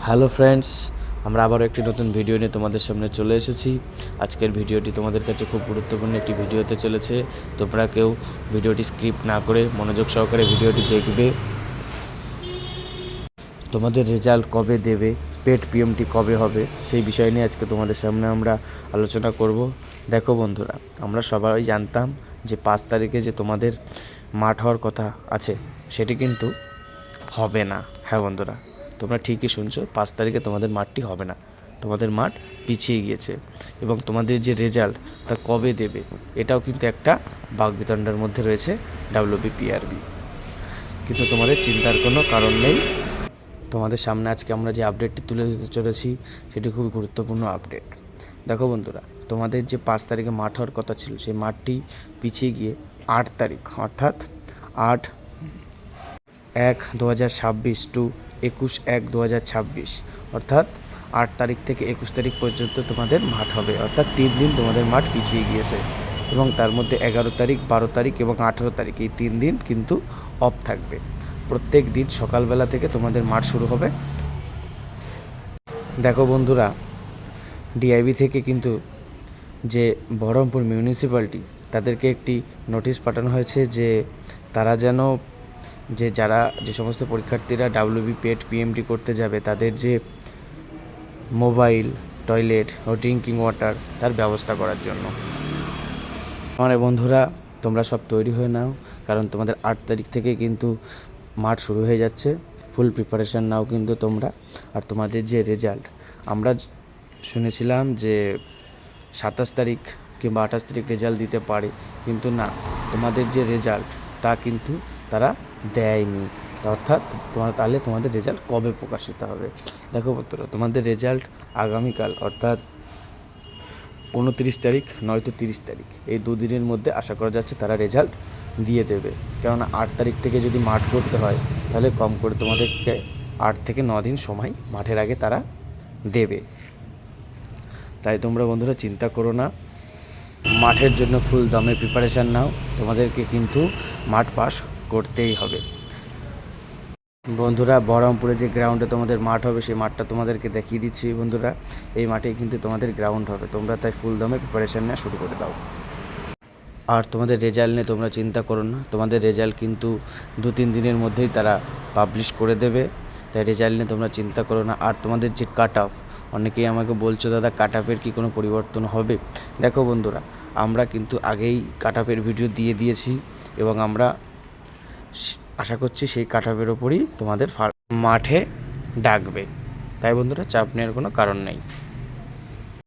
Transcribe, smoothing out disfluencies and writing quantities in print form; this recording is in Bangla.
হ্যালো ফ্রেন্ডস, আমরা আবারও একটি নতুন ভিডিও নিয়ে তোমাদের সামনে চলে এসেছি। আজকের ভিডিওটি তোমাদের কাছে খুব গুরুত্বপূর্ণ একটি ভিডিও হতে চলেছে। তোমরা কেউ ভিডিওটি স্ক্রিপ্ট না করে মনোযোগ সহকারে ভিডিওটি দেখবে। তোমাদের রেজাল্ট কবে দেবে, পেট পিএমটি কবে হবে, সেই বিষয় নিয়ে আজকে তোমাদের সামনে আমরা আলোচনা করব। দেখো বন্ধুরা, আমরা সবাই জানতাম যে 5 তারিখে যে তোমাদের মাঠ হওয়ার কথা আছে, সেটি কিন্তু হবে না। হ্যাঁ বন্ধুরা, তোমরা ঠিকই শুনছো, 5 তারিখে তোমাদের মাঠটি হবে না, তোমাদের মাঠ পিছিয়ে গিয়েছে। এবং তোমাদের যে রেজাল্ট তা কবে দেবে, এটাও কিন্তু একটা বাকবিতণ্ডার মধ্যে রয়েছে WBPRB। কিন্তু তোমাদের চিন্তার কোনো কারণ নেই। তোমাদের সামনে আজকে আমরা যে আপডেটটি তুলে দিতে চলেছি, সেটি খুবই গুরুত্বপূর্ণ আপডেট। দেখো বন্ধুরা, তোমাদের যে 5 তারিখে মাঠ হওয়ার কথা ছিল, সেই মাঠটি পিছিয়ে গিয়ে 8 তারিখ অর্থাৎ 8/1/2026 টু 21/1/2026 অর্থাৎ 8 তারিখ থেকে 21 তারিখ পর্যন্ত তোমাদের মাঠ হবে। অর্থাৎ 3 দিন তোমাদের মাঠ পিছিয়ে গিয়েছে। এবং তার মধ্যে 11 তারিখ, 12 তারিখ এবং 18 তারিখ, এই 3 দিন কিন্তু অফ থাকবে। প্রত্যেক দিন সকালবেলা থেকে তোমাদের মাঠ শুরু হবে। দেখো বন্ধুরা, ডিআইবি থেকে কিন্তু যে বহরমপুর মিউনিসিপ্যালিটি, তাদেরকে একটি নোটিশ পাঠানো হয়েছে যে তারা যেন যারা যে সমস্ত পরীক্ষার্থীরা WB পেট পিএমটি করতে যাবে, তাদের যে মোবাইল, টয়লেট ও ড্রিঙ্কিং ওয়াটার, তার ব্যবস্থা করার জন্য। মানে বন্ধুরা, তোমরা সব তৈরি হয়ে নাও, কারণ তোমাদের 8 তারিখ থেকে কিন্তু মাঠ শুরু হয়ে যাচ্ছে। ফুল প্রিপারেশান নাও কিন্তু তোমরা। আর তোমাদের যে রেজাল্ট, আমরা শুনেছিলাম যে 27 তারিখ কিংবা 28 তারিখ রেজাল্ট দিতে পারে, কিন্তু না, তোমাদের যে রেজাল্ট তা কিন্তু তারা দেয়নি। অর্থাৎ তাহলে তোমাদের রেজাল্ট কবে প্রকাশিত হবে? দেখো বন্ধুরা, তোমাদের রেজাল্ট আগামীকাল অর্থাৎ 29 তারিখ নয়তো 30 তারিখ, এই দুদিনের মধ্যে আশা করা যাচ্ছে তারা রেজাল্ট দিয়ে দেবে। কেননা 8 তারিখ থেকে যদি মাঠ করতে হয়, তাহলে কম করে তোমাদেরকে 8 থেকে 9 দিন সময় মাঠের আগে তারা দেবে। তাই তোমরা বন্ধুরা চিন্তা করো না, মাঠের জন্য ফুল দমে প্রিপারেশান নাও। তোমাদেরকে কিন্তু মাঠ পাস করতেই হবে। বন্ধুরা, বহরমপুরে যে গ্রাউন্ডে তোমাদের মাঠ হবে, সেই মাঠটা তোমাদেরকে দেখিয়ে দিচ্ছি। বন্ধুরা, এই মাঠেই কিন্তু তোমাদের গ্রাউন্ড হবে। তোমরা তাই ফুল দমে প্রিপারেশান নেওয়া শুরু করে দাও। আর তোমাদের রেজাল্ট নিয়ে তোমরা চিন্তা করো না, তোমাদের রেজাল্ট কিন্তু 2-3 দিনের মধ্যেই তারা পাবলিশ করে দেবে। তাই রেজাল্ট নিয়ে তোমরা চিন্তা করো না। আর তোমাদের যে কাট অফ, অনেকেই আমাকে বলছো দাদা কাট অফের কি কোনো পরিবর্তন হবে? দেখো বন্ধুরা, আমরা কিন্তু আগেই কাট অফের ভিডিও দিয়ে দিয়েছি এবং আমরা আশা করছি সেই কাট অফের ওপরই তোমাদের মাঠে ডাকবে। তাই বন্ধুরা, চাপ নেওয়ার কোনো কারণ নেই।